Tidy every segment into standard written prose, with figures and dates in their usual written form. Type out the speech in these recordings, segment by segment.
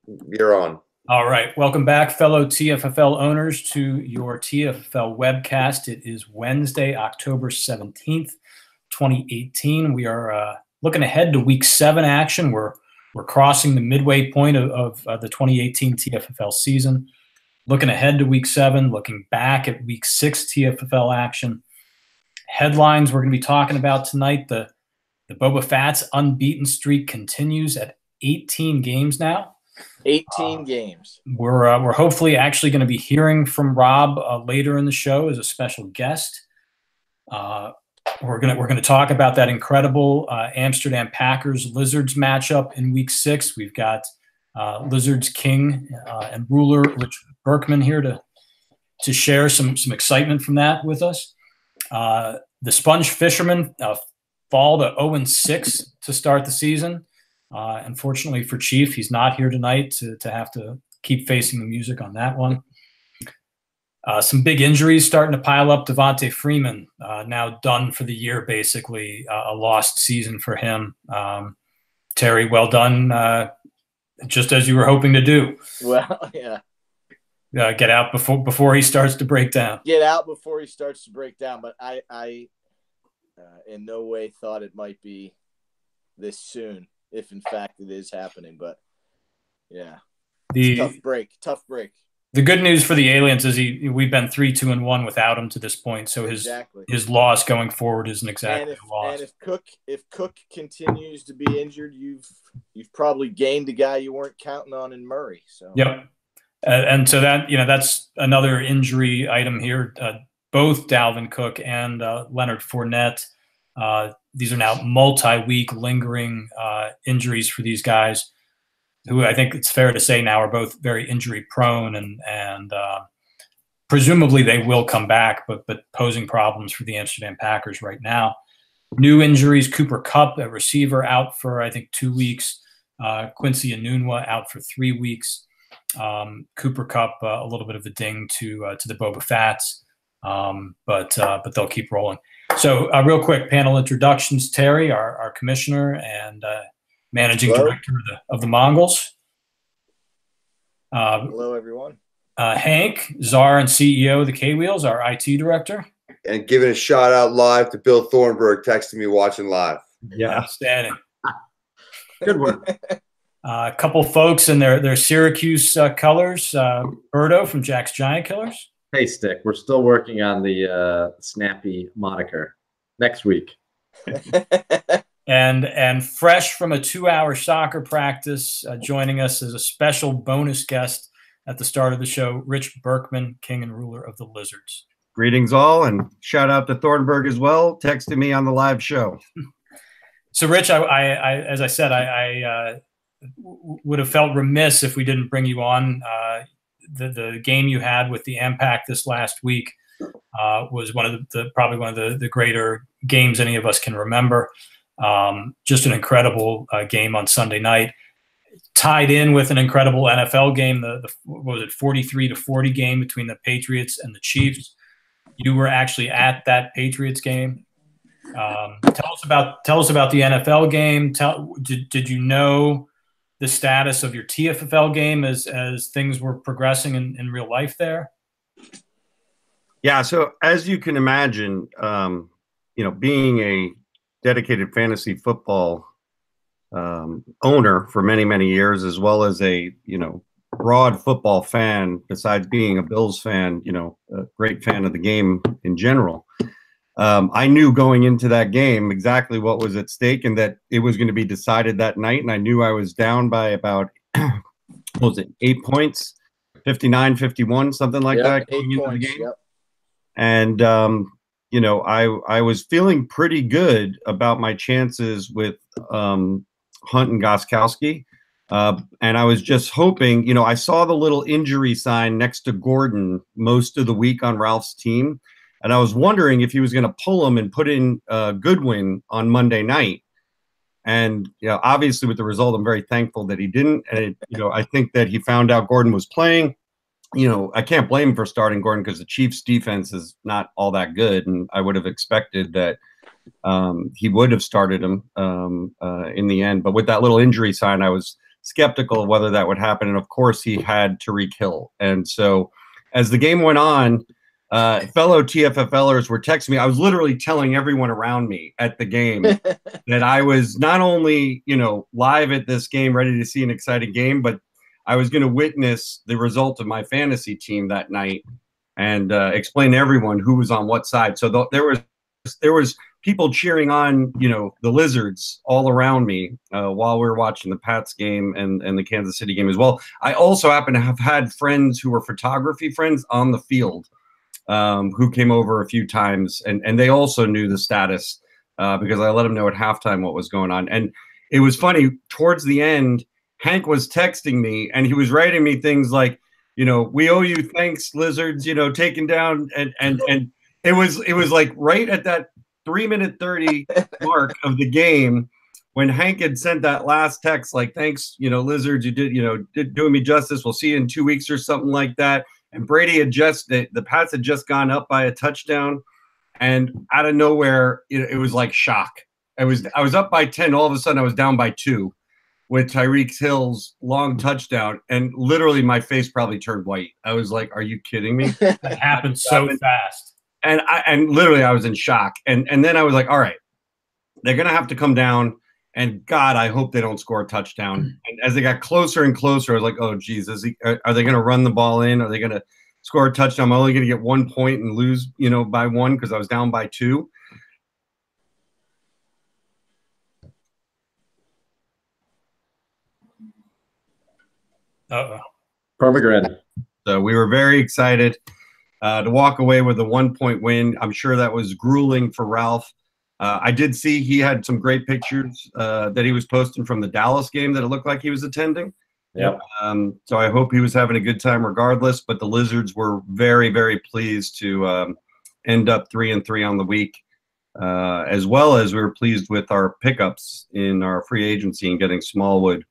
You're on. All right. Welcome back, fellow TFFL owners, to your TFFL webcast. It is Wednesday, October 17th, 2018. We are looking ahead to Week 7 action. We're crossing the midway point of the 2018 TFFL season. Looking ahead to Week 7, looking back at Week 6 TFFL action. Headlines we're going to be talking about tonight. The Boba Fett's unbeaten streak continues at 18 games now. 18 games. We're hopefully actually going to be hearing from Rob later in the show as a special guest. We're gonna talk about that incredible Amsterdam Packers Lizards matchup in Week 6. We've got Lizards king and ruler Rich Berkman here to share some excitement from that with us. The Sponge Fishermen fall to 0-6 to start the season. Unfortunately for Chief, he's not here tonight to have to keep facing the music on that one. Some big injuries starting to pile up. Devontae Freeman now done for the year, basically a lost season for him. Terry, well done, just as you were hoping to do. Well, yeah. Get out before he starts to break down. Get out before he starts to break down. But I in no way thought it might be this soon, if in fact it is happening. But yeah, tough break. The good news for the Aliens is we've been 3-2-1 without him to this point. So his loss going forward isn't exactly a loss. And if Cook continues to be injured, you've probably gained a guy you weren't counting on in Murray. So yep. And so that's another injury item here. Both Dalvin Cook and Leonard Fournette. These are now multi-week lingering injuries for these guys, who I think it's fair to say now are both very injury prone and presumably they will come back, but posing problems for the Amsterdam Packers right now. New injuries: Cooper Kupp, a receiver, out for I think 2 weeks. Quincy Enunwa out for 3 weeks. Cooper Kupp, a little bit of a ding to the Boba Fett's, but they'll keep rolling. So real quick panel introductions. Terry, our commissioner and managing director of the Mongols. Hello, everyone. Hank, czar and CEO of the K-Wheels, our IT director. And giving a shout out live to Bill Thornburg, texting me watching live. Yeah, outstanding. Good one. A couple folks in their Syracuse colors. Berto from Jack's Giant Killers. Hey, Stick. We're still working on the snappy moniker. Next week. And fresh from a 2-hour soccer practice, joining us as a special bonus guest at the start of the show, Rich Berkman, king and ruler of the Lizards. Greetings all, and shout out to Thornburg as well, texting me on the live show. So, Rich, as I said, I would have felt remiss if we didn't bring you on. The game you had with the AMPAC this last week was probably one of the greater games any of us can remember. Just an incredible game on Sunday night, tied in with an incredible NFL game. What was it, 43-40 game between the Patriots and the Chiefs. You were actually at that Patriots game. Tell us about the NFL game. Did you know the status of your TFFL game as things were progressing in real life there? Yeah, so as you can imagine, being a dedicated fantasy football owner for many, many years, as well as a, broad football fan, besides being a Bills fan, a great fan of the game in general. I knew going into that game exactly what was at stake and that it was going to be decided that night. And I knew I was down by about, 8 points, 59-51, something like that. 8 points, yep. And, I was feeling pretty good about my chances with Hunt and Gostkowski. And I was just hoping, I saw the little injury sign next to Gordon most of the week on Ralph's team. And I was wondering if he was going to pull him and put in Goodwin on Monday night. And, obviously with the result, I'm very thankful that he didn't. And, I think that he found out Gordon was playing. I can't blame him for starting Gordon because the Chiefs defense is not all that good. And I would have expected that he would have started him in the end. But with that little injury sign, I was skeptical of whether that would happen. And of course, he had Tyreek Hill. And so as the game went on, fellow TFFLers were texting me. I was literally telling everyone around me at the game that I was not only, live at this game, ready to see an exciting game, but I was going to witness the result of my fantasy team that night and explain to everyone who was on what side. So there was people cheering on, the Lizards all around me while we were watching the Pats game and the Kansas City game as well. I also happen to have had friends who were photography friends on the field who came over a few times, and they also knew the status because I let them know at halftime what was going on. And it was funny, towards the end, Hank was texting me, and he was writing me things like, we owe you thanks, Lizards, taking down, and it was like right at that 3-minute 30 mark of the game when Hank had sent that last text, like, thanks, Lizards, you did doing me justice. We'll see you in 2 weeks or something like that. And Brady had the Pats had just gone up by a touchdown, and out of nowhere, it was like shock. I was up by 10. All of a sudden, I was down by 2 with Tyreek Hill's long touchdown, and literally my face probably turned white. I was like, "Are you kidding me?" That happened so fast. And literally I was in shock. And then I was like, all right, they're going to have to come down, and God, I hope they don't score a touchdown. And as they got closer and closer, I was like, oh, geez, are they going to run the ball in? Are they going to score a touchdown? I'm only going to get 1 point and lose, by 1 because I was down by 2. Uh-oh. Permagrin. So we were very excited to walk away with a 1-point win. I'm sure that was grueling for Ralph. I did see he had some great pictures that he was posting from the Dallas game that it looked like he was attending. Yep. So I hope he was having a good time regardless. But the Lizards were very, very pleased to end up 3-3 on the week, as well as we were pleased with our pickups in our free agency and getting Smallwood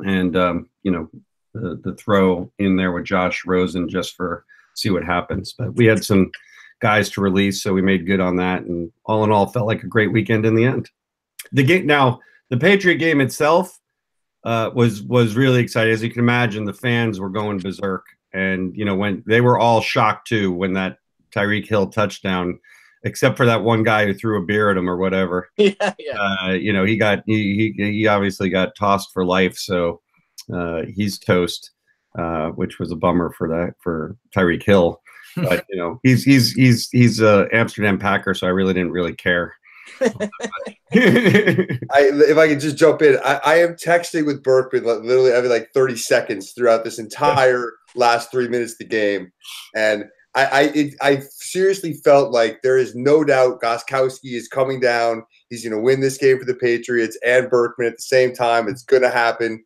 and the throw in there with Josh Rosen just for see what happens. But we had some guys to release, so we made good on that, and all in all felt like a great weekend in the end. The Patriot game itself was really exciting. As you can imagine, the fans were going berserk, and when they were all shocked too when that Tyreek Hill touchdown, except for that one guy who threw a beer at him or whatever. He obviously got tossed for life, so he's toast, which was a bummer for Tyreek Hill. But he's a Amsterdam Packer, so I really didn't care. If I could just jump in, I am texting with Berkman literally every 30 seconds throughout this entire last 3 minutes of the game, and I seriously felt like there is no doubt Gostkowski is coming down. He's going to win this game for the Patriots and Berkman at the same time. It's going to happen,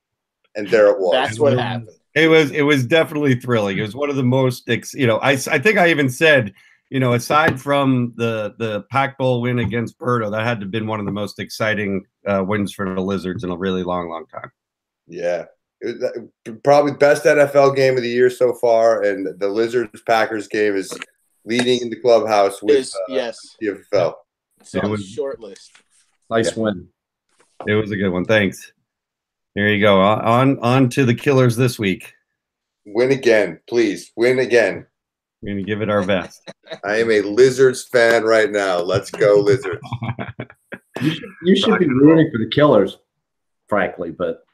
and there it was. That's what happened. It was definitely thrilling. It was one of the most, I think I even said, aside from the Pac Bowl win against Berto, that had to have been one of the most exciting wins for the Lizards in a really long, long time. Yeah. It was probably the best NFL game of the year so far, and the Lizards-Packers game is leading in the clubhouse with TFFL. It's on the short list. Nice win. It was a good one. Thanks. There you go. On to the Killers this week. Win again, please. Win again. We're going to give it our best. I am a Lizards fan right now. Let's go, Lizards. You should be rooting for the Killers, frankly, but.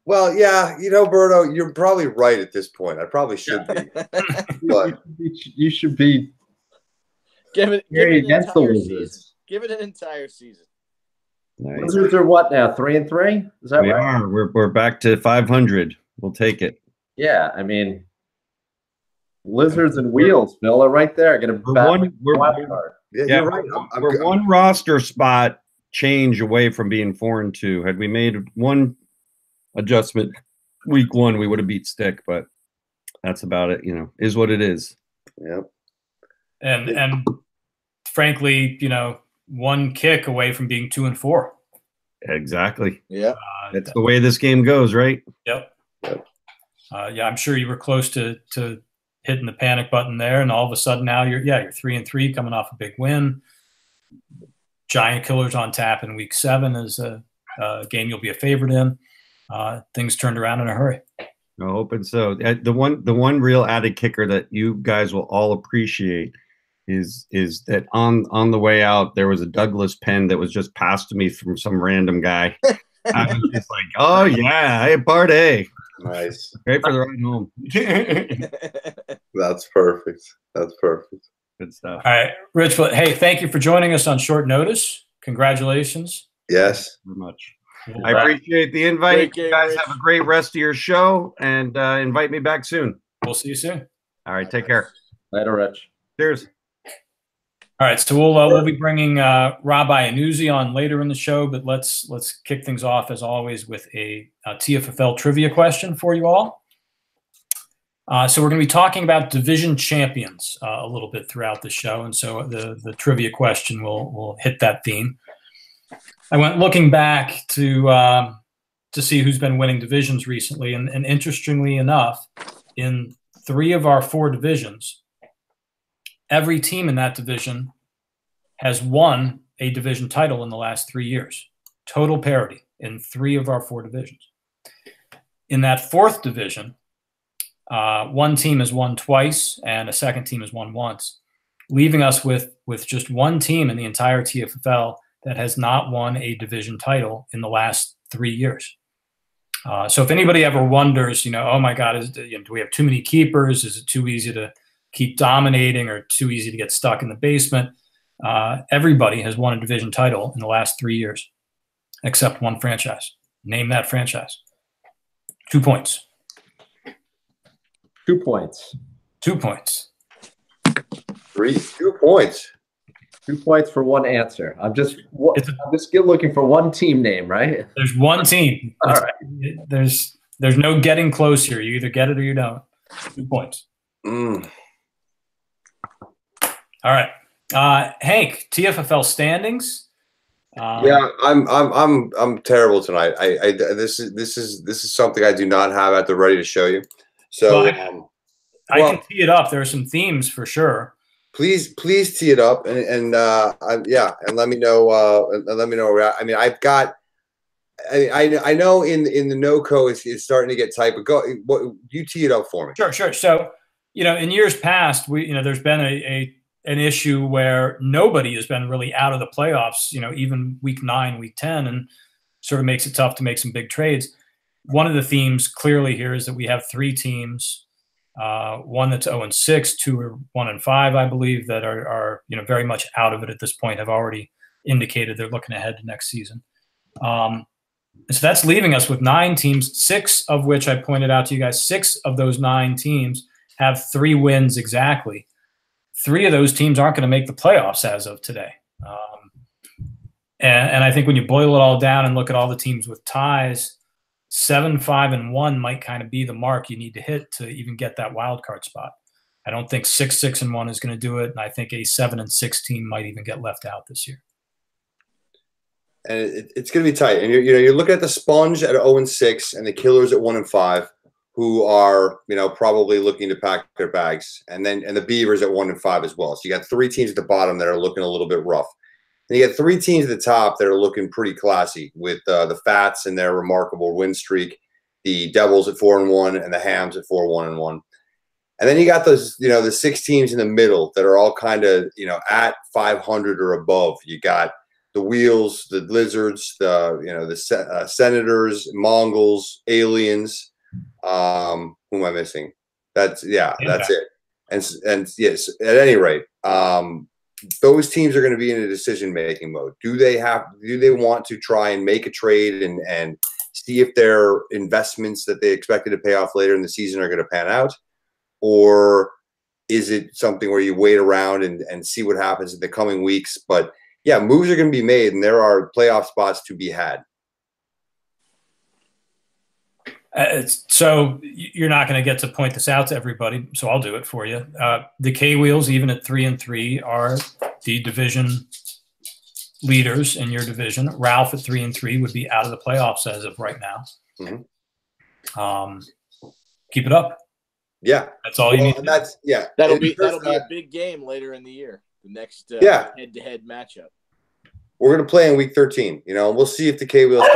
Well, yeah, Berto, you're probably right at this point. I probably should be. But you should be give it against the Lizards. Season. Give it an entire season. Nice. Lizards are what now? 3-3? Is that right? We are. We're back to 500. We'll take it. Yeah, I mean, Lizards and Wheels, Phil, are right there. You're right. We're one roster spot change away from being 4-2. Had we made one adjustment week 1, we would have beat Stick, but that's about it. Is what it is. Yep. And frankly, one kick away from being 2-4. Exactly. Yeah. That's the way this game goes, right? Yep. I'm sure you were close to hitting the panic button there, and all of a sudden now you're 3-3 coming off a big win. Giant Killers on tap in week 7 is a game you'll be a favorite in. things turned around in a hurry. I'm hoping so. The one real added kicker that you guys will all appreciate is that on the way out there was a Douglas pen that was just passed to me from some random guy. I was just like, oh yeah, hey, party. Nice. Great for the ride home. That's perfect. That's perfect. Good stuff. All right, Rich. But hey, thank you for joining us on short notice. Congratulations. Yes. Thank you very much. I appreciate the invite. Great game, You guys Rich. have a great rest of your show, and invite me back soon. We'll see you soon. All right, take care. Later, Rich. Cheers. All right, so we'll be bringing Rob Iannuzzi on later in the show, but let's kick things off as always with a TFFL trivia question for you all. So we're going to be talking about division champions a little bit throughout the show, and so the trivia question will hit that theme. I went looking back to see who's been winning divisions recently, and interestingly enough, in 3 of our 4 divisions, every team in that division has won a division title in the last 3 years. Total parity in 3 of our 4 divisions. In that 4th division, one team has won twice and a second team has won once, leaving us with just one team in the entire TFFL that has not won a division title in the last 3 years. So if anybody ever wonders, oh my God, do we have too many keepers? Is it too easy to keep dominating or too easy to get stuck in the basement? Everybody has won a division title in the last 3 years, except one franchise. Name that franchise. 2 points. 2 points. 2 points. 2 points. 2 points for one answer. I'm just looking for one team name, right? There's one team. All right. There's no getting close here. You either get it or you don't. 2 points. All right. Hank, TFFL standings. Yeah, I'm terrible tonight. This is something I do not have at the ready to show you. So I can tee it up. There are some themes for sure. Please tee it up and let me know. Let me know where we're at. I mean, I've got. I know in the NOCO it's starting to get tight, but you tee it up for me. Sure. So in years past, there's been an issue where nobody has been really out of the playoffs. Even week 9, week 10, and sort of makes it tough to make some big trades. One of the themes clearly here is that we have 3 teams. One that's 0-6, 2 are 1-5, I believe, that are very much out of it at this point, have already indicated they're looking ahead to next season. So that's leaving us with 9 teams, 6 of which I pointed out to you guys. 6 of those 9 teams have 3 wins exactly. 3 of those teams aren't going to make the playoffs as of today. And I think when you boil it all down and look at all the teams with ties, 7-5-1 might kind of be the mark you need to hit to even get that wild card spot. I don't think 6-6-1 is going to do it, and I think a 7-6 team might even get left out this year. And it's going to be tight. And you're looking at the Sponge at 0-6 and the Killers at 1-5, who are probably looking to pack their bags, and the Beavers at 1-5 as well. So you got 3 teams at the bottom that are looking a little bit rough. And you got 3 teams at the top that are looking pretty classy with the Fats and their remarkable win streak, the Devils at 4-1, and the Hams at 4-1-1. And then you got those, the 6 teams in the middle that are all kind of, at 500 or above. You got the Wheels, the Lizards, the Senators, Mongols, Aliens. Who am I missing? That's it. And yes, at any rate, those teams are going to be in a decision-making mode. Do they want to try and make a trade and see if their investments that they expected to pay off later in the season are going to pan out? Or is it something where you wait around and see what happens in the coming weeks? But yeah, moves are going to be made, and there are playoff spots to be had. So you're not going to get to point this out to everybody, so I'll do it for you. The K-Wheels, even at 3-3, are the division leaders in your division. Ralph at 3-3 would be out of the playoffs as of right now. Mm-hmm. Keep it up. Yeah, that's all you need. That'll be a big game later in the year. The next head-to-head matchup. We're going to play in week 13. We'll see if the K-Wheels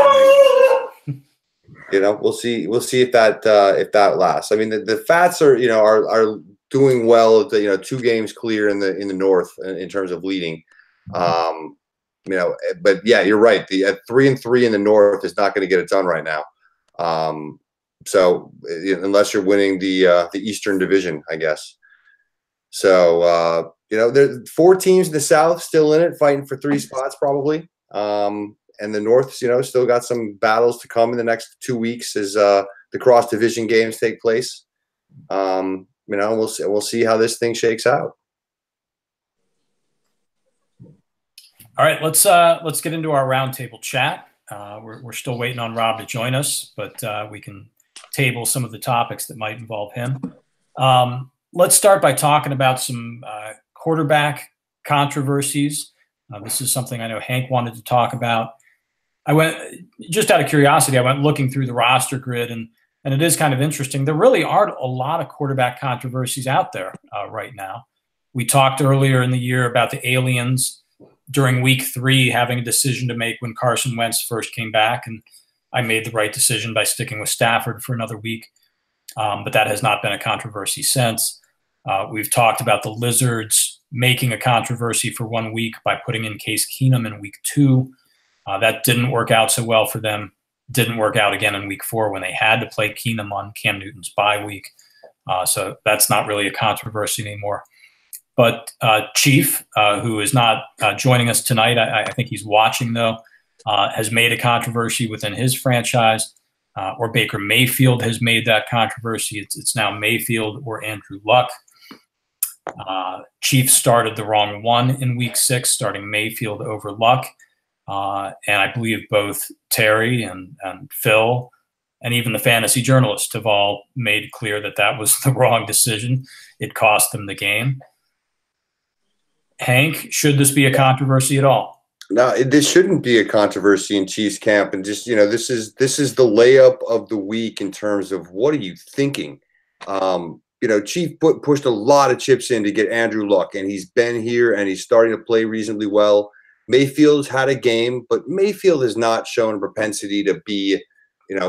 We'll see if that lasts. I mean, the Fats are are doing well. At 2 games clear in the North in terms of leading. But yeah, you're right. The at 3-3 in the North is not going to get it done right now. So unless you're winning the Eastern Division, I guess. So there's 4 teams in the South still in it, fighting for 3 spots probably. And the North, still got some battles to come in the next 2 weeks as the cross division games take place. We'll see how this thing shakes out. All right, let's get into our roundtable chat. We're still waiting on Rob to join us, but we can table some of the topics that might involve him. Let's start by talking about some quarterback controversies. This is something I know Hank wanted to talk about. I went, just out of curiosity, I went looking through the roster grid, and it is kind of interesting. There really aren't a lot of quarterback controversies out there right now. We talked earlier in the year about the aliens during week 3 having a decision to make when Carson Wentz first came back, and I made the right decision by sticking with Stafford for another week. But that has not been a controversy since. We've talked about the Lizards making a controversy for 1 week by putting in Case Keenum in week 2. That didn't work out so well for them. Didn't work out again in week 4 when they had to play Keenum on Cam Newton's bye week. So that's not really a controversy anymore. But Chief, who is not joining us tonight, I think he's watching though, has made a controversy within his franchise, or Baker Mayfield has made that controversy. It's now Mayfield or Andrew Luck. Chief started the wrong one in week 6, starting Mayfield over Luck. And I believe both Terry and Phil and even the fantasy journalists have all made clear that that was the wrong decision. It cost them the game. Hank, should this be a controversy at all? No, this shouldn't be a controversy in Chiefs camp. And just, this is the layup of the week in terms of what are you thinking? Chief pushed a lot of chips in to get Andrew Luck, and he's been here and he's starting to play reasonably well. Mayfield's had a game, but Mayfield has not shown a propensity to be,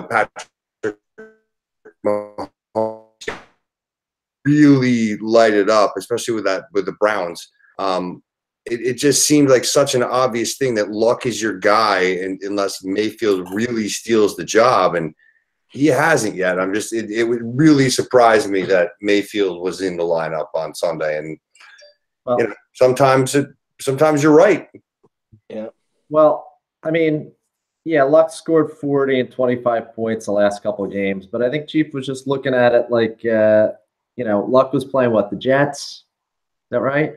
Patrick Mahomes really light it up, especially with the Browns. It just seemed like such an obvious thing that Luck is your guy, and unless Mayfield really steals the job, and he hasn't yet. It would really surprise me that Mayfield was in the lineup on Sunday, and sometimes you're right. Yeah. Well, I mean, yeah, Luck scored 40 and 25 points the last couple of games, but I think Chief was just looking at it like, Luck was playing the Jets. Is that right?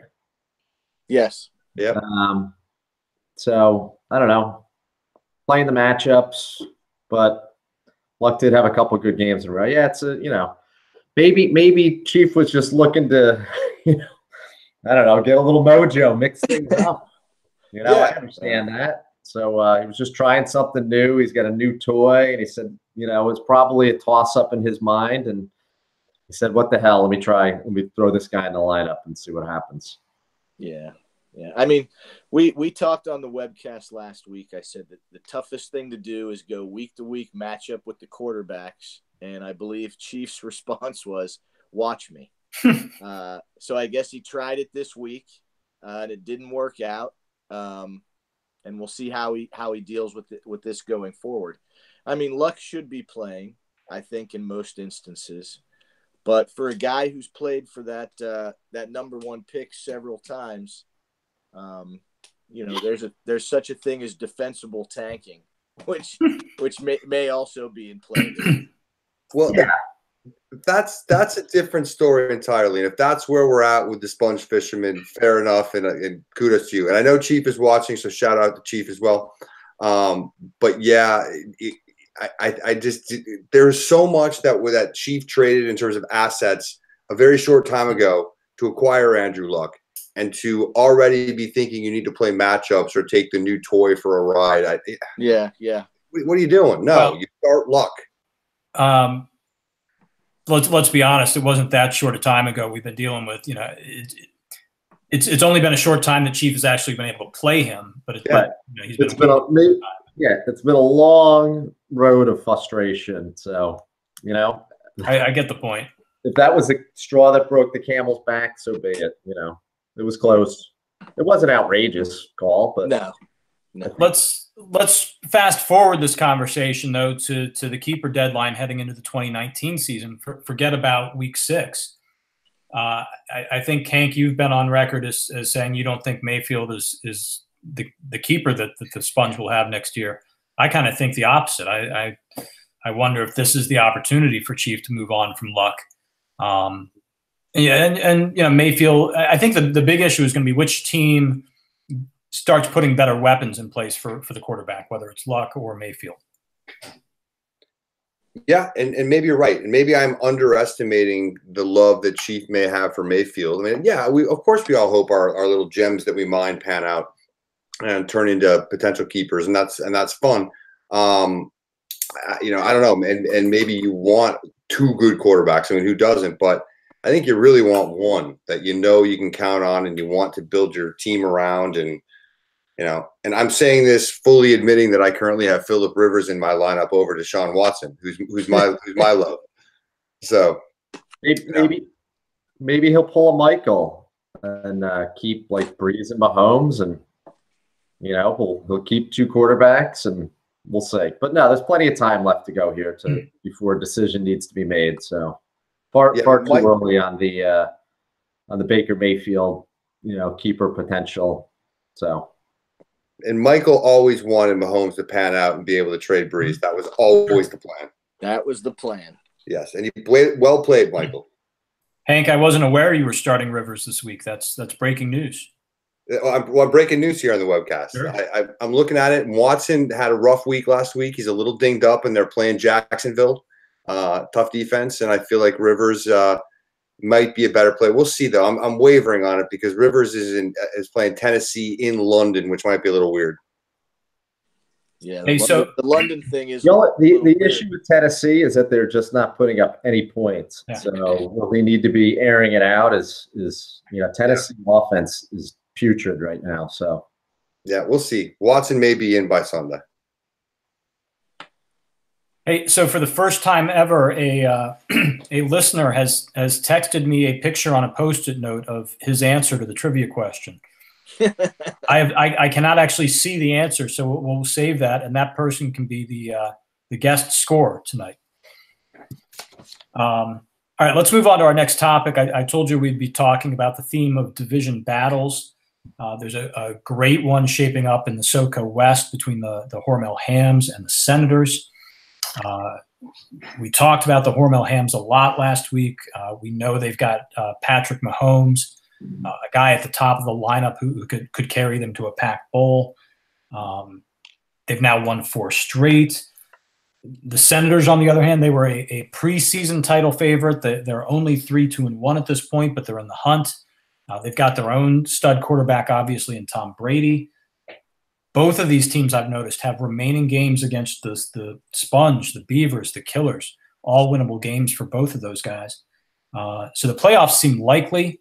Yes. Yeah. So I don't know, playing the matchups, but Luck did have a couple of good games in a row. Yeah, it's maybe Chief was just looking to, I don't know, get a little mojo, mix things up. I understand that. So he was just trying something new. He's got a new toy, and he said, it's probably a toss-up in his mind. And he said, what the hell? Let me throw this guy in the lineup and see what happens. Yeah. I mean, we talked on the webcast last week. I said that the toughest thing to do is go week to week matchup with the quarterbacks. And I believe Chief's response was, watch me. So I guess he tried it this week, and it didn't work out. And we'll see how he deals with this going forward. I mean, Luck should be playing, I think, in most instances. But for a guy who's played for that number 1 pick several times, there's such a thing as defensible tanking, which may also be in play. Well, yeah. That's a different story entirely. And if that's where we're at with the sponge fisherman, fair enough, and kudos to you. And I know Chief is watching, so shout out to Chief as well. But yeah, I just there's so much that Chief traded in terms of assets a very short time ago to acquire Andrew Luck, and to already be thinking you need to play matchups or take the new toy for a ride. Yeah. What are you doing? No, you start Luck. Let's be honest. It wasn't that short a time ago we've been dealing with. It's only been a short time that Chief has actually been able to play him, but it's been a long, road of frustration. So, you know, I get the point. If that was the straw that broke the camel's back, so be it. You know, it was close. It wasn't outrageous call, but no. Let's fast forward this conversation though to the keeper deadline heading into the 2019 season. Forget about week 6. I think, Hank, you've been on record as saying you don't think Mayfield is the keeper that the Sponge will have next year. I kind of think the opposite. I wonder if this is the opportunity for Chief to move on from Luck. Yeah, and you know, Mayfield. I think the big issue is going to be which team starts putting better weapons in place for the quarterback, whether it's Luck or Mayfield. Yeah, and maybe you're right. And maybe I'm underestimating the love that Chief may have for Mayfield. I mean, yeah, we all hope our little gems that we mine pan out and turn into potential keepers, and that's fun. You know, I don't know, and maybe you want 2 good quarterbacks. I mean, who doesn't? But I think you really want one that you know you can count on, and you want to build your team around. And you know, and I'm saying this fully admitting that I currently have Phillip Rivers in my lineup over Deshaun Watson, who's my love. So maybe he'll pull a Michael and keep like Breeze and Mahomes, and you know he'll keep 2 quarterbacks, and we'll see. But no, there's plenty of time left to go here before a decision needs to be made. So far too early on the Baker Mayfield, you know, keeper potential. So. And Michael always wanted Mahomes to pan out and be able to trade Breeze. That was always the plan. That was the plan. Yes, and he played well played, Michael. Hank, I wasn't aware you were starting Rivers this week. That's breaking news. Well, breaking news here on the webcast. Sure. I'm looking at it. And Watson had a rough week last week. He's a little dinged up, and they're playing Jacksonville. Tough defense, and I feel like Rivers might be a better play. We'll see, though. I'm wavering on it because Rivers is playing Tennessee in London, which might be a little weird. Yeah, the London thing is the issue with Tennessee is that they're just not putting up any points. Yeah. So what we need to be airing it out is you know, Tennessee offense is putrid right now. So yeah, we'll see. Watson may be in by Sunday. Hey, so for the first time ever, a listener has texted me a picture on a Post-it note of his answer to the trivia question. I cannot actually see the answer, so we'll save that, and that person can be the guest scorer tonight. All right, let's move on to our next topic. I told you we'd be talking about the theme of division battles. There's a great one shaping up in the SoCo West between the Hormel Hams and the Senators. We talked about the Hormel Hams a lot last week. We know they've got Patrick Mahomes, a guy at the top of the lineup who could carry them to a packed bowl. They've now won 4 straight. The Senators, on the other hand, they were a preseason title favorite. They're only 3-2-1 at this point, but they're in the hunt. They've got their own stud quarterback, obviously, in Tom Brady. Both of these teams, I've noticed, have remaining games against the Sponge, the Beavers, the Killers, all winnable games for both of those guys. So the playoffs seem likely.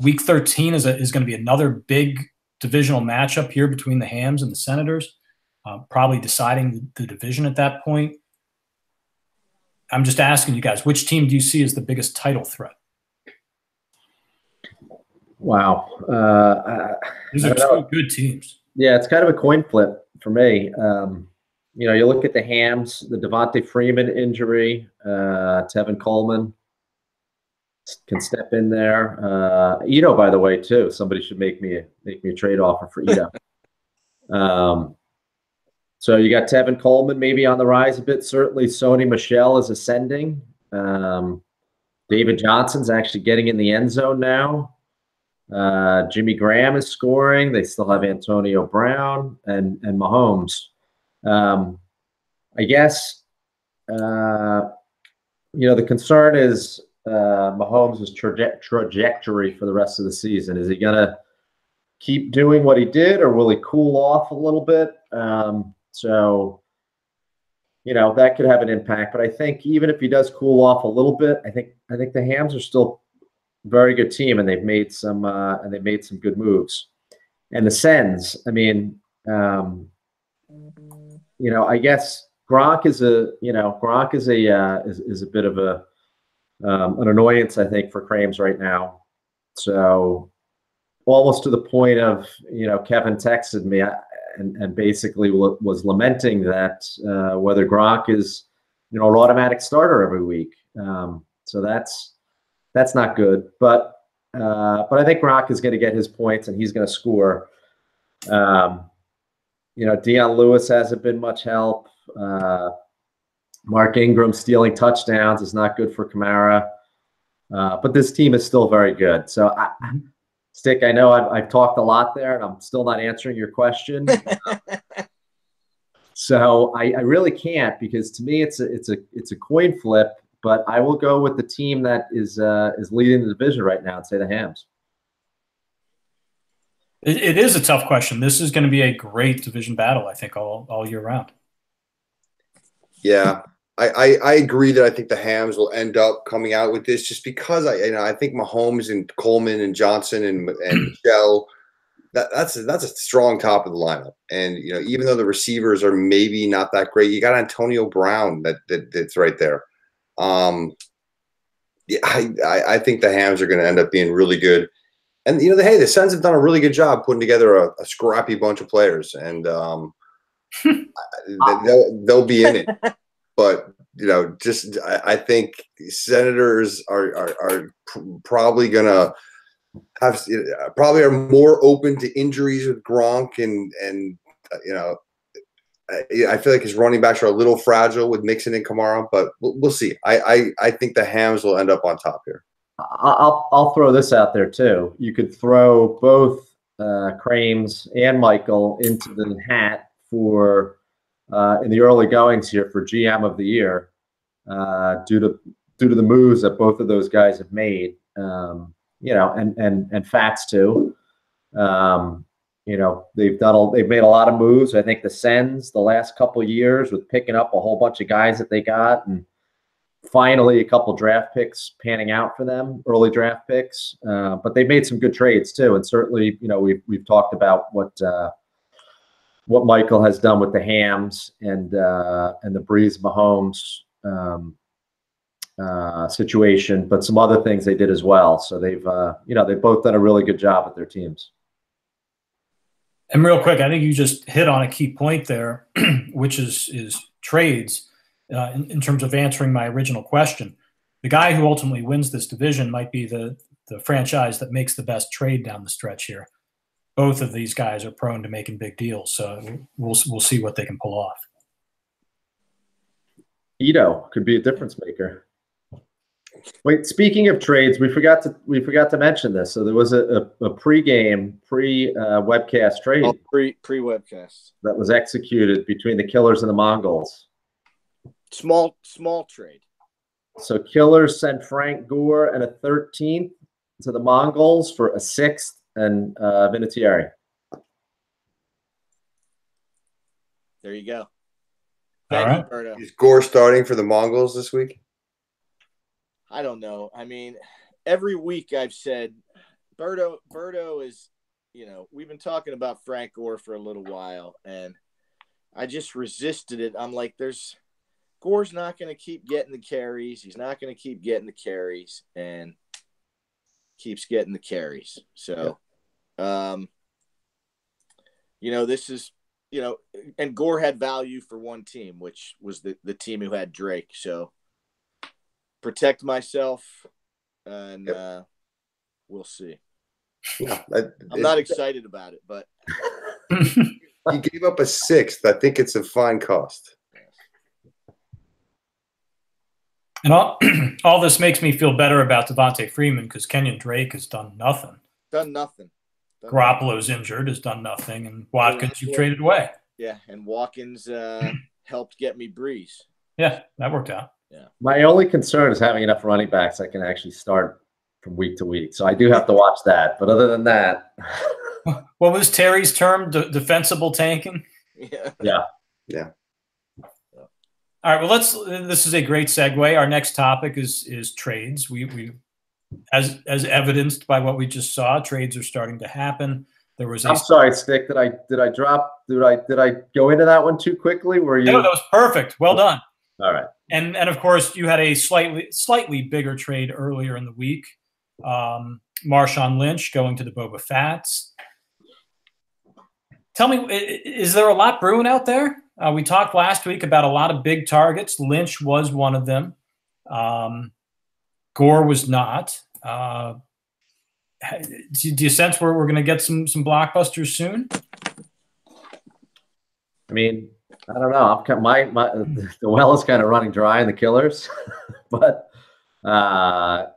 Week 13 is going to be another big divisional matchup here between the Hams and the Senators, probably deciding the division at that point. I'm just asking you guys, which team do you see as the biggest title threat? Wow. These are 2 good teams. Yeah, it's kind of a coin flip for me. You know, you look at the Hams, the Devontae Freeman injury, Tevin Coleman can step in there. Ito, by the way, too. Somebody should make me a trade offer for Ito. So you got Tevin Coleman maybe on the rise a bit. Certainly, Sony Michel is ascending. David Johnson's actually getting in the end zone now. Jimmy Graham is scoring. They still have Antonio Brown and Mahomes. I guess, you know, the concern is Mahomes' trajectory for the rest of the season. Is he going to keep doing what he did, or will he cool off a little bit? So, you know, that could have an impact. But I think even if he does cool off a little bit, I think the Hams are still very good team, and they've made some good moves. And the Sens, I mean, you know, I guess Gronk is a bit of an annoyance, I think, for Crames right now. So almost to the point of, Kevin texted me and basically was lamenting that whether Gronk is, an automatic starter every week. So that's not good. But I think Gronk is going to get his points and he's going to score. Deion Lewis hasn't been much help. Mark Ingram stealing touchdowns is not good for Kamara. But this team is still very good. So, Stick, I know I've talked a lot there, and I'm still not answering your question. So I really can't, because to me it's a coin flip. But I will go with the team that is leading the division right now and say the Hams. It is a tough question. This is going to be a great division battle, I think, all year round. Yeah, I agree that I think the Hams will end up coming out with this, just because I think Mahomes and Coleman and Johnson and Michelle, that's a strong top of the lineup. And even though the receivers are maybe not that great, you got Antonio Brown that's right there. Yeah, I think the Hams are going to end up being really good. And the Suns have done a really good job putting together a scrappy bunch of players, and they'll be in it. But I think Senators are probably gonna have probably are more open to injuries with Gronk, and I feel like his running backs are a little fragile with Mixon and Kamara, but we'll see. I think the Hams will end up on top here. I'll throw this out there too. You could throw both Crames and Michael into the hat for in the early goings here for GM of the year, due to the moves that both of those guys have made. And Fats too. They've made a lot of moves. I think the Sens the last couple of years with picking up a whole bunch of guys that they got, and finally a couple draft picks panning out for them, early draft picks. But they made some good trades too, and certainly we've talked about what Michael has done with the Hams and the Breeze Mahomes situation, but some other things they did as well. So they've both done a really good job with their teams. And real quick, I think you just hit on a key point there, which is trades. In terms of answering my original question, the guy who ultimately wins this division might be the franchise that makes the best trade down the stretch here. Both of these guys are prone to making big deals, so we'll see what they can pull off. Ito could be a difference maker. Wait, speaking of trades, we forgot to mention this. So there was a pre-webcast trade. Oh, pre-webcast that was executed between the Killers and the Mongols. Small trade. So Killers sent Frank Gore and a 13th to the Mongols for a 6th and Vinatieri. There you go. Thank you, Berto. Is Gore starting for the Mongols this week? I don't know. I mean, every week I've said Berto is, we've been talking about Frank Gore for a little while, and I just resisted it. I'm like, Gore's not going to keep getting the carries. He's not going to keep getting the carries, and keeps getting the carries. So, this is, and Gore had value for one team, which was the team who had Drake. So protect myself, and we'll see. Yeah, I'm not excited about it, but you gave up a 6th. I think it's a fine cost. And all this makes me feel better about Devontae Freeman, because Kenyon Drake has done nothing. Garoppolo's injured, has done nothing, and Watkins you traded away. Yeah, and Watkins helped get me Breeze. Yeah, that worked out. Yeah. My only concern is having enough running backs that can actually start from week to week. So I do have to watch that. But other than that, what was Terry's term? Defensible tanking. Yeah. All right. Well, this is a great segue. Our next topic is trades. We as evidenced by what we just saw, trades are starting to happen. There was I'm sorry, Stick. Did I go into that one too quickly? Were you? No, that was perfect. Well done. All right. And of course, you had a slightly bigger trade earlier in the week. Marshawn Lynch going to the Boba Fats. Tell me, is there a lot brewing out there? We talked last week about a lot of big targets. Lynch was one of them. Gore was not. Do you sense we're going to get some blockbusters soon? I mean, I don't know. The well is kind of running dry in the Killers, but I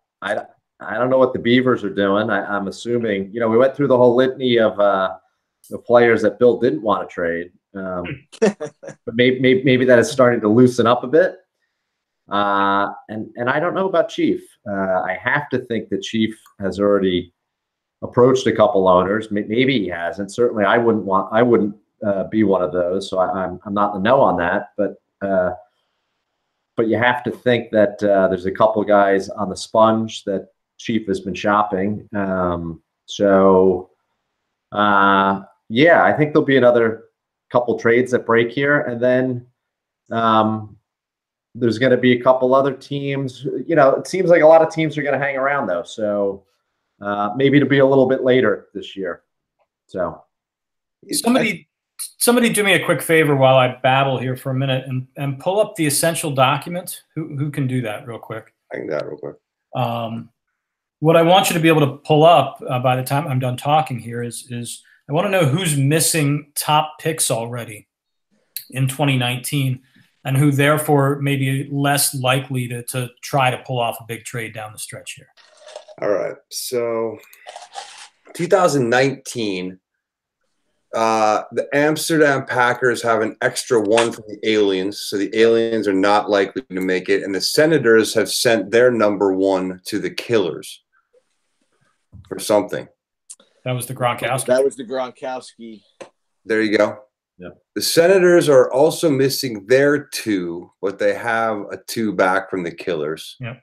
don't know what the Beavers are doing. I'm assuming, we went through the whole litany of the players that Bill didn't want to trade, but maybe that is starting to loosen up a bit. And I don't know about Chief. I have to think that Chief has already approached a couple owners. Maybe he hasn't. Certainly, I wouldn't be one of those. So I'm not in the know on that. But you have to think that there's a couple guys on the sponge that Chief has been shopping. Yeah, I think there'll be another couple trades that break here, and then there's going to be a couple other teams. It seems like a lot of teams are going to hang around though. So maybe it'll be a little bit later this year. So somebody do me a quick favor while I babble here for a minute and pull up the essential document. Who can do that real quick? I can do that real quick. What I want you to be able to pull up by the time I'm done talking here is I want to know who's missing top picks already in 2019 and who therefore may be less likely to try to pull off a big trade down the stretch here. All right. So 2019, the Amsterdam Packers have an extra one from the Aliens. So the Aliens are not likely to make it. And the Senators have sent their number one to the Killers for something. That was the Gronkowski. That was the Gronkowski. There you go. Yeah. The Senators are also missing their two, but they have a two back from the Killers. Yeah.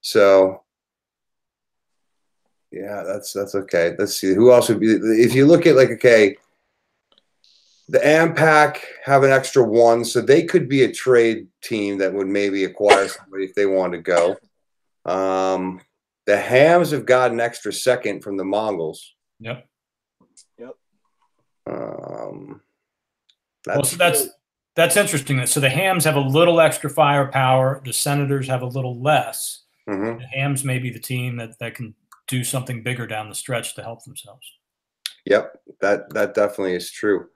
So, yeah, that's okay. Let's see. Who else would be? If you look at the AmPack have an extra one, so they could be a trade team that would maybe acquire somebody if they want to go. The Hams have got an extra second from the Mongols. Yep. That's interesting. So the Hams have a little extra firepower. The Senators have a little less. Mm-hmm. The Hams may be the team that can do something bigger down the stretch to help themselves. Yep, that definitely is true.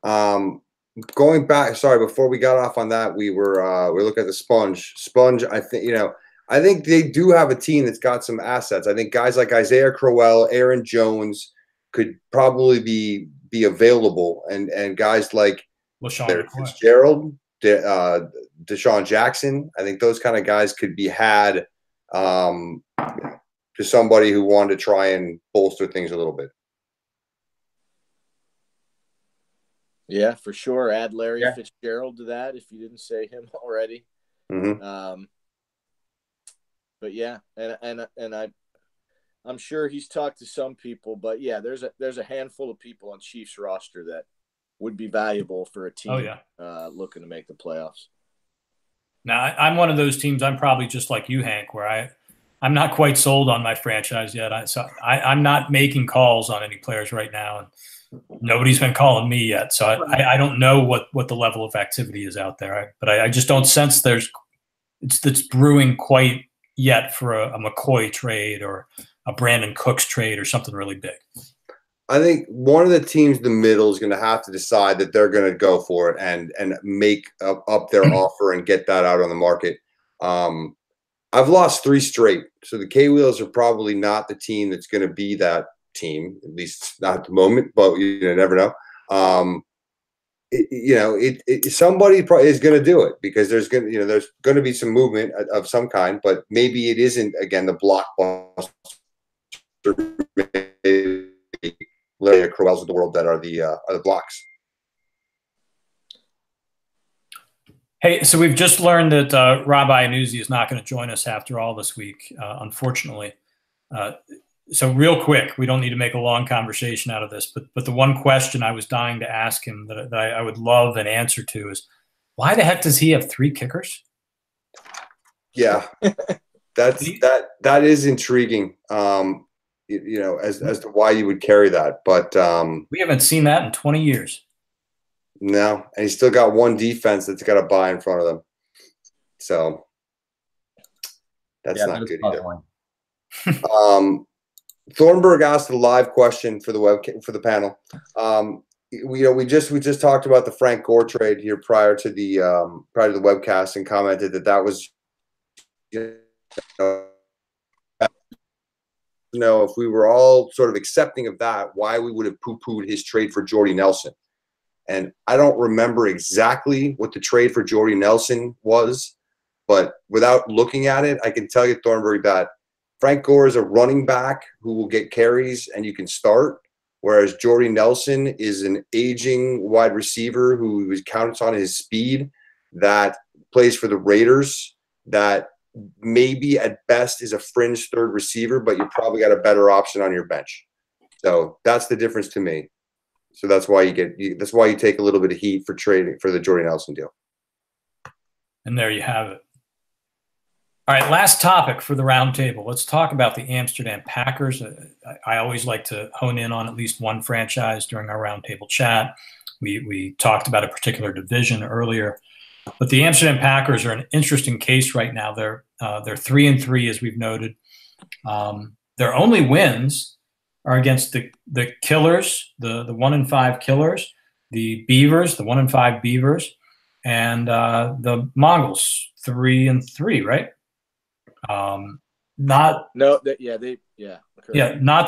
Going back, sorry, before we got off on that, we're looking at the Sponge. Sponge, I think they do have a team that's got some assets. I think guys like Isaiah Crowell, Aaron Jones could probably be available, and guys like Fitzgerald, Deshaun Jackson. I think those kind of guys could be had to somebody who wanted to try and bolster things a little bit. Yeah, for sure. Add Larry Fitzgerald to that if you didn't say him already. Mm-hmm. But yeah, and I'm sure he's talked to some people, but yeah, there's a handful of people on Chiefs roster that would be valuable for a team looking to make the playoffs. Now, I'm one of those teams. I'm probably just like you, Hank, where I'm not quite sold on my franchise yet. I'm not making calls on any players right now, and nobody's been calling me yet. So I don't know what the level of activity is out there. But I just don't sense it's brewing quite yet for a McCoy trade or a Brandon Cooks trade or something really big. I think one of the teams in the middle is going to have to decide that they're going to go for it and make up their offer and get that out on the market. I've lost 3 straight. So the K-Wheels are probably not the team that's going to be that team, at least not at the moment, but you never know. Somebody probably is going to do it because there's going to be some movement of some kind, but maybe it isn't, again, the blockbuster Larry Crowells of the world that are the blocks. Hey, so we've just learned that Rob Iannuzzi is not going to join us after all this week, unfortunately. So real quick, we don't need to make a long conversation out of this, but the one question I was dying to ask him that I would love an answer to is, why the heck does he have 3 kickers? Yeah, that is intriguing. You know, as to why you would carry that, but we haven't seen that in 20 years. No, and he's still got one defense that's got a bye in front of them, so that's not good either. Thornburg asked a live question for the panel. We just talked about the Frank Gore trade here prior to the webcast, and commented that was, you know, if we were all sort of accepting of that, why we would have poo-pooed his trade for Jordy Nelson. And I don't remember exactly what the trade for Jordy Nelson was, but without looking at it, I can tell you, Thornburg, that Frank Gore is a running back who will get carries and you can start, whereas Jordy Nelson is an aging wide receiver who counts on his speed, that plays for the Raiders, that maybe at best is a fringe third receiver, but you probably got a better option on your bench. So that's the difference to me. So that's why that's why you take a little bit of heat for trading for the Jordy Nelson deal. And there you have it. All right, last topic for the roundtable. Let's talk about the Amsterdam Packers. I always like to hone in on at least one franchise during our roundtable chat. We talked about a particular division earlier, but the Amsterdam Packers are an interesting case right now. They're 3-3, as we've noted. Their only wins are against the Killers, the 1-5 Killers, the Beavers, the 1-5 Beavers, and the Mongols, 3-3, right? Not the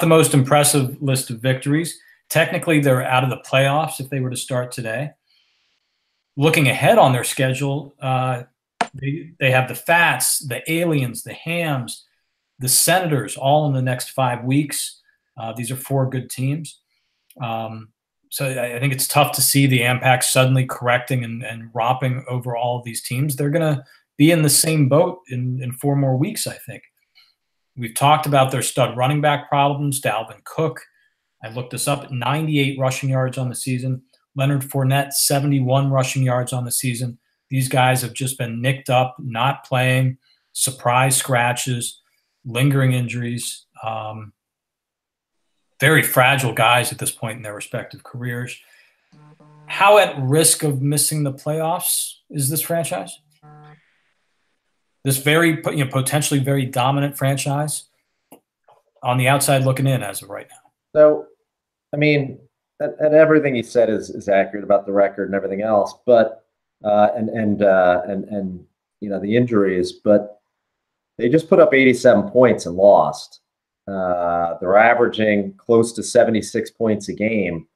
most impressive list of victories. Technically, they're out of the playoffs if they were to start today. Looking ahead on their schedule, they have the Fats, the Aliens, the Hams, the Senators, all in the next 5 weeks. These are 4 good teams. So I think it's tough to see the Ampac suddenly correcting and romping over all of these teams. They're going to be in the same boat in 4 more weeks, I think. We've talked about their stud running back problems. Dalvin Cook, I looked this up, 98 rushing yards on the season. Leonard Fournette, 71 rushing yards on the season. These guys have just been nicked up, not playing, surprise scratches, lingering injuries. Very fragile guys at this point in their respective careers. How at risk of missing the playoffs is this franchise? This very, potentially very dominant franchise on the outside looking in as of right now. So, I mean, and everything he said is accurate about the record and everything else, but and the injuries, but they just put up 87 points and lost. They're averaging close to 76 points a game.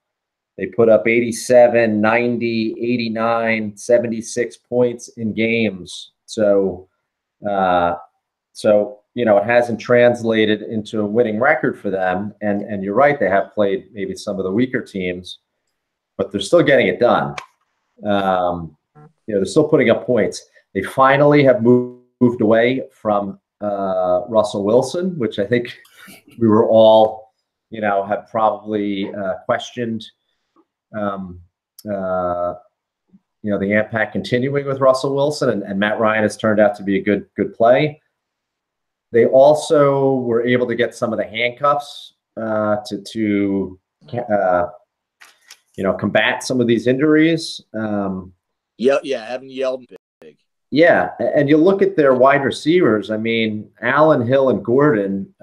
They put up 87, 90, 89, 76 points in games. So it hasn't translated into a winning record for them. And you're right, they have played maybe some of the weaker teams, but they're still getting it done. They're still putting up points. They finally have moved away from Russell Wilson, which I think we were all, have probably questioned. The Ampac continuing with Russell Wilson, and Matt Ryan has turned out to be a good play. They also were able to get some of the handcuffs to combat some of these injuries. Having yelled big. Yeah, and you look at their wide receivers. I mean, Allen, Hill, and Gordon.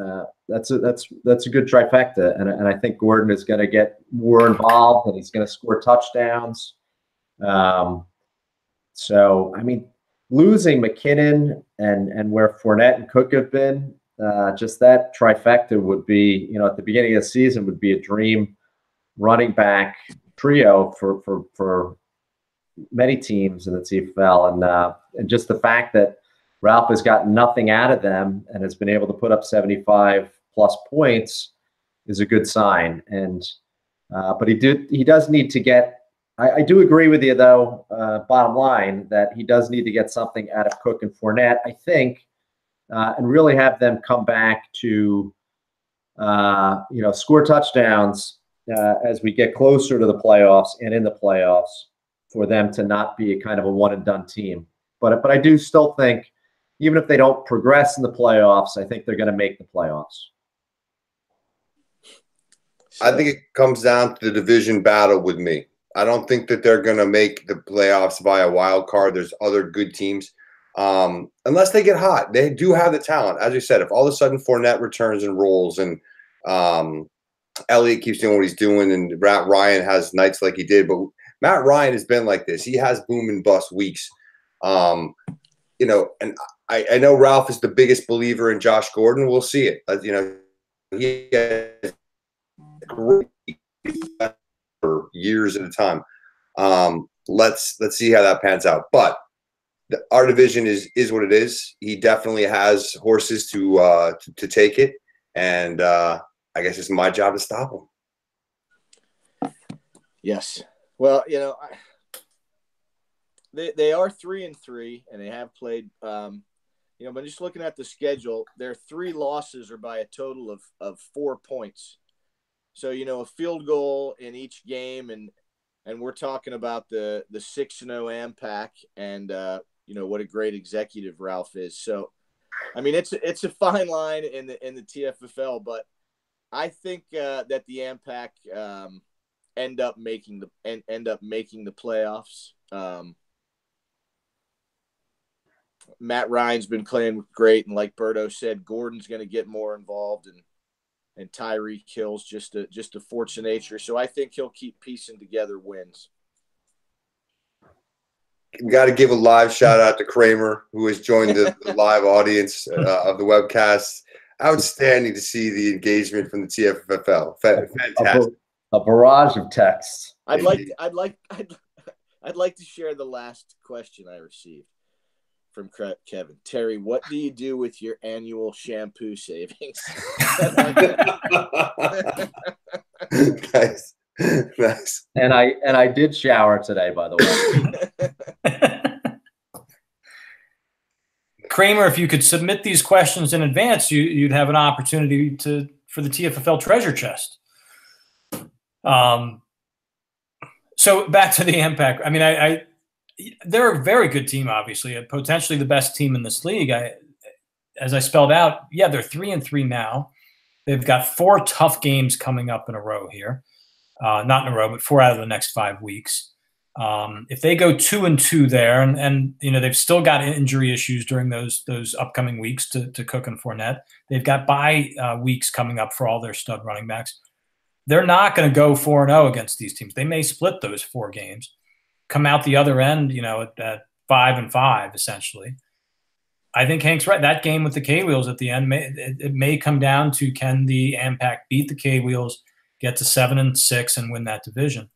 That's a good trifecta, and I think Gordon is going to get more involved, and he's going to score touchdowns. So I mean, losing McKinnon and where Fournette and Cook have been, just that trifecta would be, at the beginning of the season would be a dream running back trio for many teams in the TFFL, and just the fact that Ralph has gotten nothing out of them and has been able to put up 75 plus points is a good sign. And but he does need to get. I do agree with you though. Bottom line, that he does need to get something out of Cook and Fournette, I think, and really have them come back to score touchdowns as we get closer to the playoffs and in the playoffs for them to not be a kind of a one and done team. But I do still think, even if they don't progress in the playoffs, I think they're going to make the playoffs. I think it comes down to the division battle with me. I don't think that they're going to make the playoffs via wild card. There's other good teams. Unless they get hot. They do have the talent. As you said, if all of a sudden Fournette returns and rolls and Elliott keeps doing what he's doing and Matt Ryan has nights like he did, but Matt Ryan has been like this. He has boom and bust weeks. And I know Ralph is the biggest believer in Josh Gordon. We'll see it. He has great for years at a time. Let's see how that pans out. But our division is what it is. He definitely has horses to take it, and I guess it's my job to stop him. Yes. Well, they are 3-3, and they have played. But just looking at the schedule, their 3 losses are by a total of 4 points. So a field goal in each game, and we're talking about the 6-0 AMPAC, and what a great executive Ralph is. So, I mean, it's a fine line in the TFFL, but I think that the AMPAC end up making the playoffs. Matt Ryan's been playing great, and like Berto said, Gordon's going to get more involved, and Tyreek Hill's just a force of nature. So I think he'll keep piecing together wins. We got to give a live shout out to Kramer, who has joined the live audience of the webcast. Outstanding to see the engagement from the TFFL. Fantastic. A barrage of texts. I'd like to share the last question I received from Kevin. Terry, what do you do with your annual shampoo savings? Nice. Nice. And I did shower today, by the way. Kramer, if you could submit these questions in advance, you'd have an opportunity for the TFFL treasure chest. So back to the AMPAC. I mean, they're a very good team, obviously, potentially the best team in this league. As I spelled out, yeah, they're 3-3 now. They've got 4 tough games coming up in a row here. Not in a row, but 4 out of the next 5 weeks. If they go 2-2 there, and they've still got injury issues during those upcoming weeks to Cook and Fournette. They've got bye weeks coming up for all their stud running backs. They're not going to go 4-0 against these teams. They may split those 4 games, come out the other end, at 5-5 essentially. I think Hank's right. That game with the K-Wheels at the end, it may come down to, can the AMPAC beat the K-Wheels, get to 7-6 and win that division,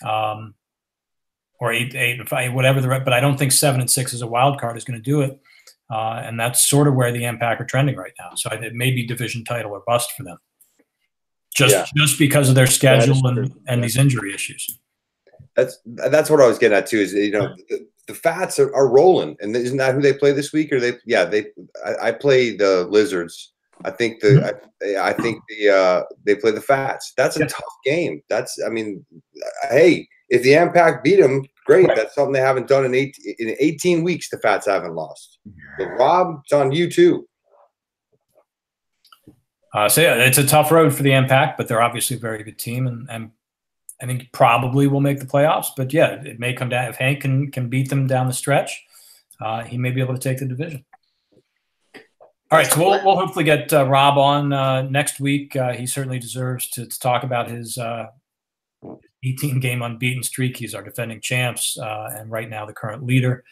or 8-5, whatever but I don't think 7-6 as a wild card is going to do it, and that's sort of where the AMPAC are trending right now. So it may be division title or bust for them, just because of their schedule and these injury issues. That's what I was getting at too. Is the Fats are rolling, and isn't that who they play this week? Or I play the Lizards. I think they play the Fats. That's a tough game. Hey, if the AMPAC beat them, great. Right. That's something they haven't done in 18 weeks. The Fats haven't lost. But Rob, it's on you too. It's a tough road for the AMPAC, but they're obviously a very good team, and I think probably will make the playoffs. But yeah, it may come down if Hank can beat them down the stretch. He may be able to take the division. All right, so we'll hopefully get Rob on next week. He certainly deserves to talk about his 18-game unbeaten streak. He's our defending champs and right now the current leader,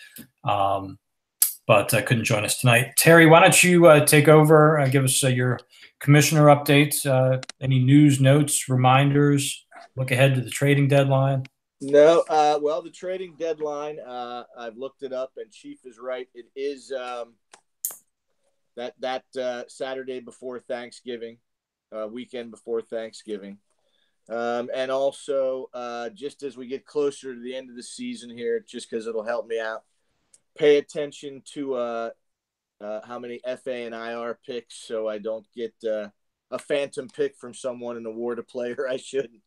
but couldn't join us tonight. Terry, why don't you take over, give us your commissioner updates, any news, notes, reminders, look ahead to the trading deadline? No, well, the trading deadline, I've looked it up, and Chief is right. It is that Saturday before Thanksgiving, weekend before Thanksgiving. And also, just as we get closer to the end of the season here, just because it'll help me out, pay attention to how many FA and IR picks so I don't get a phantom pick from someone and award a player I shouldn't.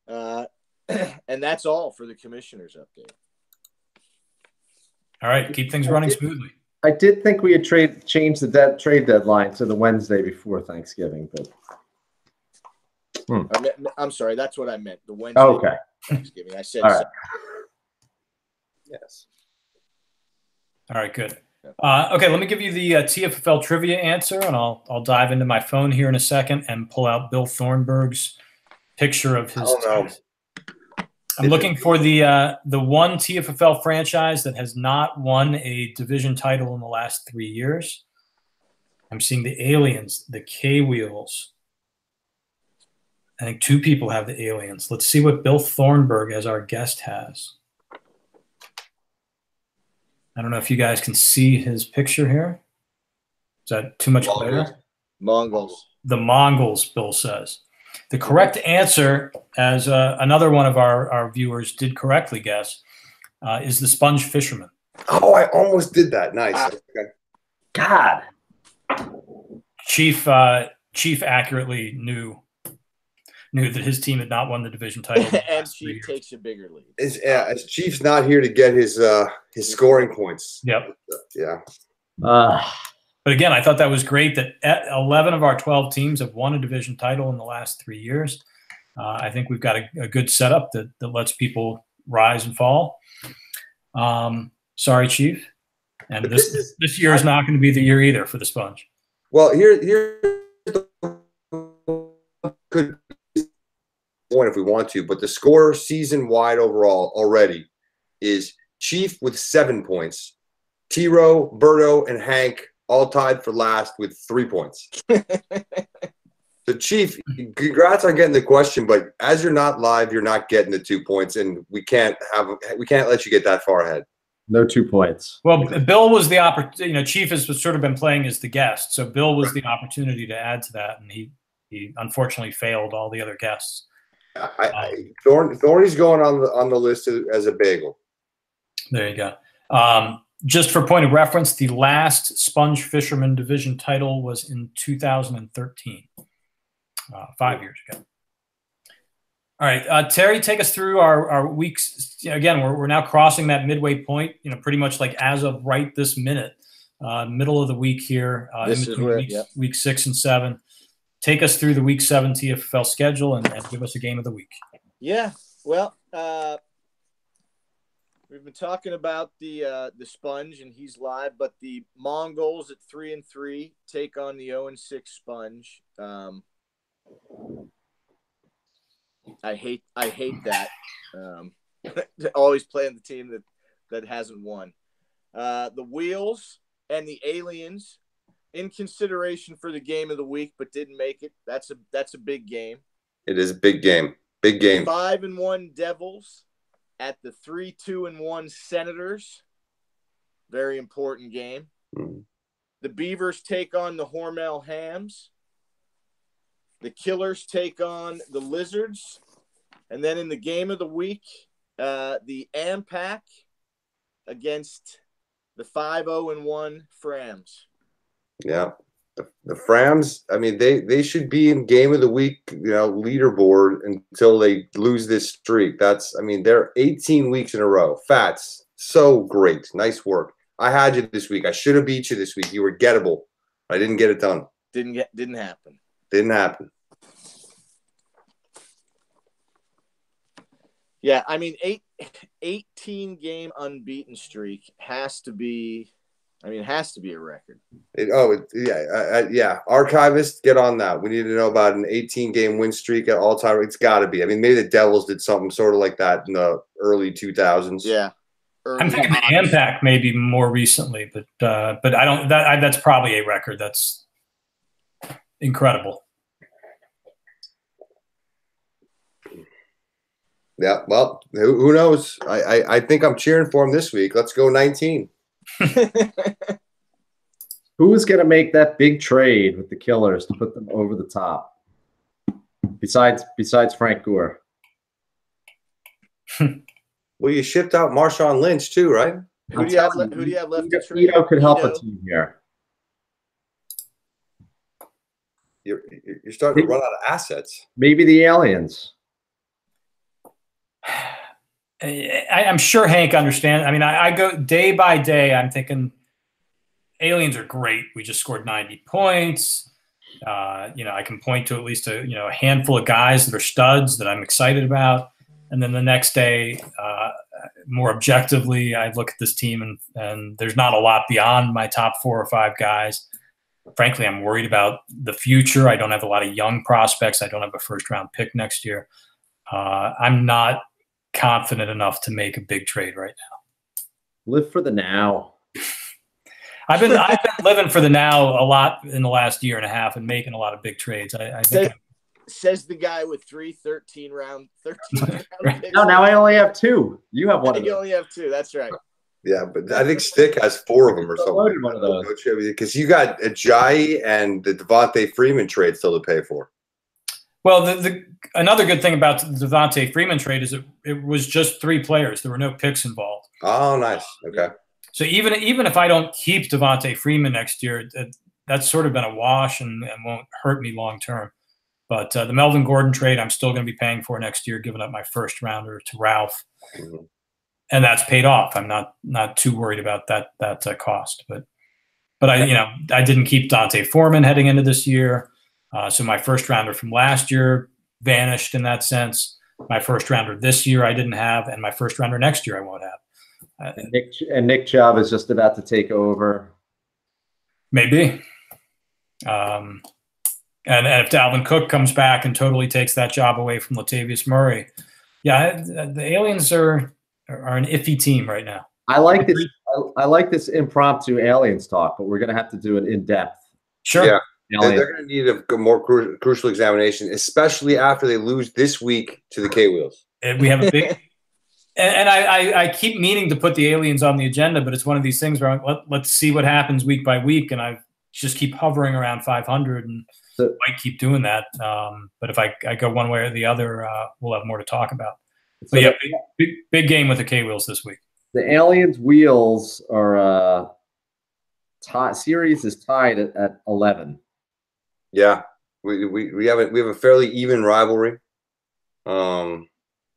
And that's all for the commissioner's update. All right, keep things running smoothly. I did think we had changed the trade deadline to the Wednesday before Thanksgiving, but I'm sorry, that's what I meant. The Wednesday okay. Thanksgiving. I said all right. Yes. All right, good. Okay, let me give you the TFFL trivia answer, and I'll dive into my phone here in a second and pull out Bill Thornburg's picture of his team. I'm looking for the one TFFL franchise that has not won a division title in the last 3 years. I'm seeing the Aliens, the K-Wheels. I think 2 people have the Aliens. Let's see what Bill Thornburg as our guest has. I don't know if you guys can see his picture here. Is that too much glare? Mongols. The Mongols, Bill says. The correct answer, as another one of our viewers did correctly guess, is the Sponge Fisherman. Oh, I almost did that. Nice. Okay. God. Chief accurately knew that his team had not won the division title. And Chief takes a bigger lead. As Chief's not here to get his scoring points. Yep. Yeah. But again, I thought that was great that 11 of our 12 teams have won a division title in the last 3 years. I think we've got a good setup that lets people rise and fall. Sorry, Chief. And this year is not going to be the year either for the Sponge. Well, here's the good point if we want to, but the score season-wide overall already is Chief with 7 points, T-Row, Berto, and Hank all tied for last with 3 points. So, Chief, congrats on getting the question, but as you're not live, you're not getting the 2 points, and we can't let you get that far ahead. No 2 points. Well, Bill was the opportunity. Chief has sort of been playing as the guest, so Bill was the opportunity to add to that, and he unfortunately failed all the other guests. Thorny's going on the list as a bagel. There you go. Just for point of reference, the last Sponge Fisherman division title was in 2013, 5 years ago. All right, Terry, take us through our weeks. Again, we're now crossing that midway point, pretty much like as of right this minute, middle of the week here, This is where, week 6 and 7. Take us through the week 7 TFFL schedule and give us a game of the week. Yeah, well, we've been talking about the Sponge, and he's live, but the Mongols at 3-3 take on the 0-6 Sponge. I hate that. Always playing the team that hasn't won. The Wheels and the Aliens in consideration for the game of the week, but didn't make it. That's a big game. It is a big game. Big game. 5-1 Devils at the 3-2-1 Senators. Very important game. Mm-hmm. The Beavers take on the Hormel Hams. The Killers take on the Lizards. And then in the game of the week, the Ampac against the 5-0-1 Frams. Yeah. The Frams, I mean, they should be in game of the week, leaderboard until they lose this streak. They're 18 weeks in a row. Fats, so great. Nice work. I had you this week. I should have beat you this week. You were gettable. I didn't get it done. Didn't happen. Didn't happen. Yeah, 18 game unbeaten streak has to be a record. Archivists, get on that. We need to know about an 18-game win streak at all time. It's got to be. Maybe the Devils did something sort of like that in the early 2000s. Yeah. I'm thinking the Ampac maybe more recently, but I don't. That's probably a record. That's incredible. Yeah. Well, who knows? I think I'm cheering for him this week. Let's go 19. Who is going to make that big trade with the Killers to put them over the top? Besides Frank Gore. Well, you shipped out Marshawn Lynch too, right? Who do you have left to trade? Ito could help a team here. you're starting to run out of assets. Maybe the aliens. I'm sure Hank understands. I mean, I go day by day. I'm thinking aliens are great. We just scored 90 points. I can point to at least a handful of guys that are studs that I'm excited about. And then the next day, more objectively, I look at this team and there's not a lot beyond my top 4 or 5 guys. Frankly, I'm worried about the future. I don't have a lot of young prospects. I don't have a first-round pick next year. I'm not confident enough to make a big trade right now. Live for the now. I've been living for the now a lot in the last year and a half and making a lot of big trades. I think says the guy with 3 13-round picks. No, now I only have 2. You have one. You only have 2. That's right. Yeah, but I think Stick has 4 of them or something. One of those. Because you got Ajayi and the Devontae Freeman trade still to pay for. Well, another good thing about the Devontae Freeman trade is it was just 3 players. There were no picks involved. Oh, nice. Okay. So even if I don't keep Devontae Freeman next year, that's sort of been a wash and won't hurt me long term. But the Melvin Gordon trade, I'm still going to be paying for next year, giving up my first rounder to Ralph, and that's paid off. I'm not too worried about that cost. But I didn't keep Dante Foreman heading into this year, so my first rounder from last year vanished in that sense. My first rounder this year I didn't have, and my first rounder next year I won't have. Nick Chubb is just about to take over. Maybe. And if Dalvin Cook comes back and totally takes that job away from Latavius Murray, the aliens are an iffy team right now. I like this. I like this impromptu aliens talk, but we're going to have to do it in depth. Sure. Yeah. They're going to need a more crucial examination, especially after they lose this week to the K-Wheels. And we have a big and I keep meaning to put the aliens on the agenda, but it's one of these things where let's see what happens week by week, and I just keep hovering around 500 and might keep doing that. But if I go one way or the other, we'll have more to talk about. So yeah, big game with the K-Wheels this week. The aliens wheels are series is tied at 11. Yeah, we have a fairly even rivalry.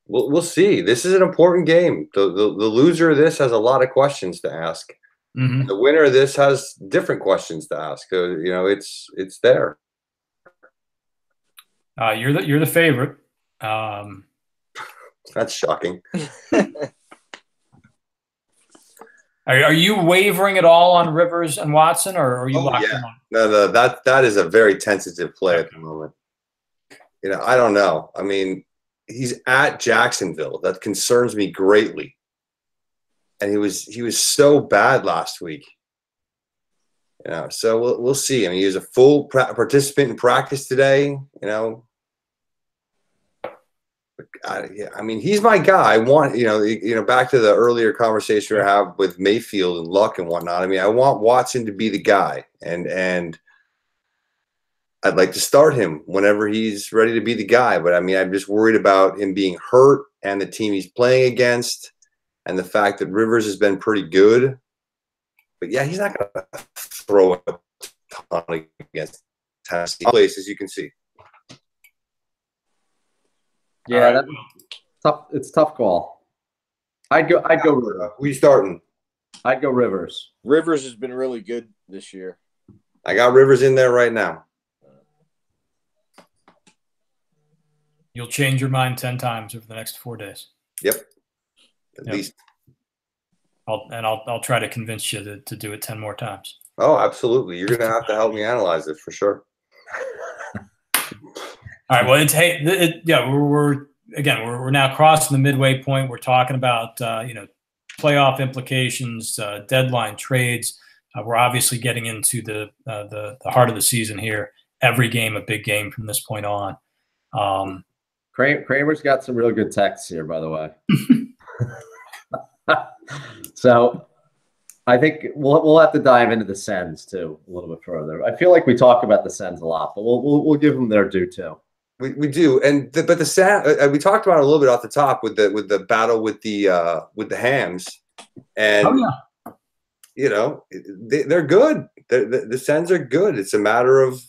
We'll see. This is an important game. The loser of this has a lot of questions to ask. Mm-hmm. The winner of this has different questions to ask. It's there. You're the favorite. That's shocking. Are you wavering at all on Rivers and Watson, or are you locked in on? No, that is a very tentative play at the moment. I don't know. I mean, he's at Jacksonville. That concerns me greatly. And he was so bad last week. So we'll see. I mean, he was a full participant in practice today. I mean, he's my guy. I want, back to the earlier conversation we have with Mayfield and Luck and whatnot. I mean, I want Watson to be the guy, and I'd like to start him whenever he's ready to be the guy. But I mean, I'm just worried about him being hurt and the team he's playing against, and the fact that Rivers has been pretty good. But yeah, he's not going to throw a ton against Tennessee places, you can see. Yeah, that's tough. It's a tough call. I'd go. Who are you starting? I'd go Rivers. Rivers has been really good this year. I got Rivers in there right now. You'll change your mind 10 times over the next 4 days. Yep, at least. I'll try to convince you to do it 10 more times. Oh, absolutely. You're going to have to help me analyze it for sure. All right. Well, we're now crossing the midway point. We're talking about playoff implications, deadline trades. We're obviously getting into the heart of the season here. Every game a big game from this point on. Kramer's got some real good texts here, by the way. So I think we'll have to dive into the Sens too a little bit further. I feel like we talk about the Sens a lot, but we'll give them their due too. We do, but the Sens we talked about it a little bit off the top with the battle with the Hams, and they're good. the Sens are good. It's a matter of,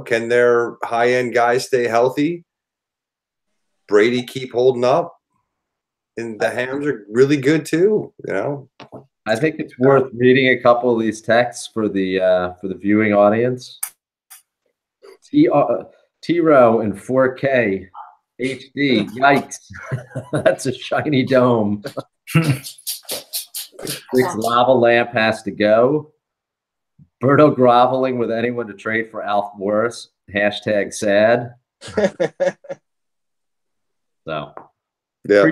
can their high-end guys stay healthy? Brady keep holding up? And the Hams are really good too, I think it's worth reading a couple of these texts for the viewing audience. T-Row in 4K HD. Yikes. That's a shiny dome. This lava lamp has to go. Berto groveling with anyone to trade for Alf Morris. # sad. So, yeah.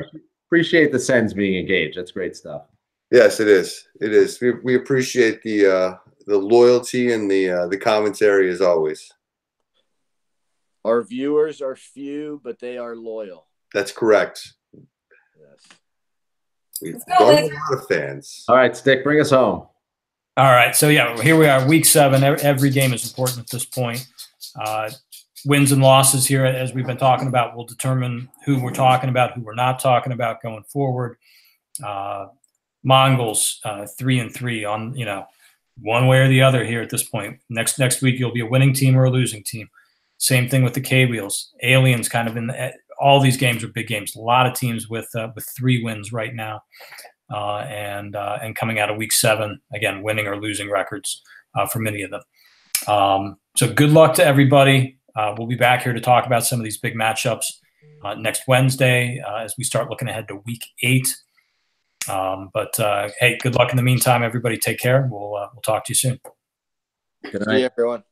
Appreciate the Sens being engaged. That's great stuff. Yes, it is. It is. We appreciate the loyalty and the commentary as always. Our viewers are few, but they are loyal. That's correct. Yes. We've got a lot of fans. All right, Stick, bring us home. All right. So, yeah, here we are, week 7. Every game is important at this point. Wins and losses here, as we've been talking about, will determine who we're talking about, who we're not talking about going forward. Mongols 3-3 on, one way or the other here at this point. Next week, you'll be a winning team or a losing team. Same thing with the K-Wheels. Aliens kind of all these games are big games. A lot of teams with 3 wins right now. And coming out of week 7, again, winning or losing records for many of them. So good luck to everybody. We'll be back here to talk about some of these big matchups next Wednesday as we start looking ahead to week 8. Hey, good luck in the meantime, everybody. Take care. We'll talk to you soon. Good night, See you, everyone.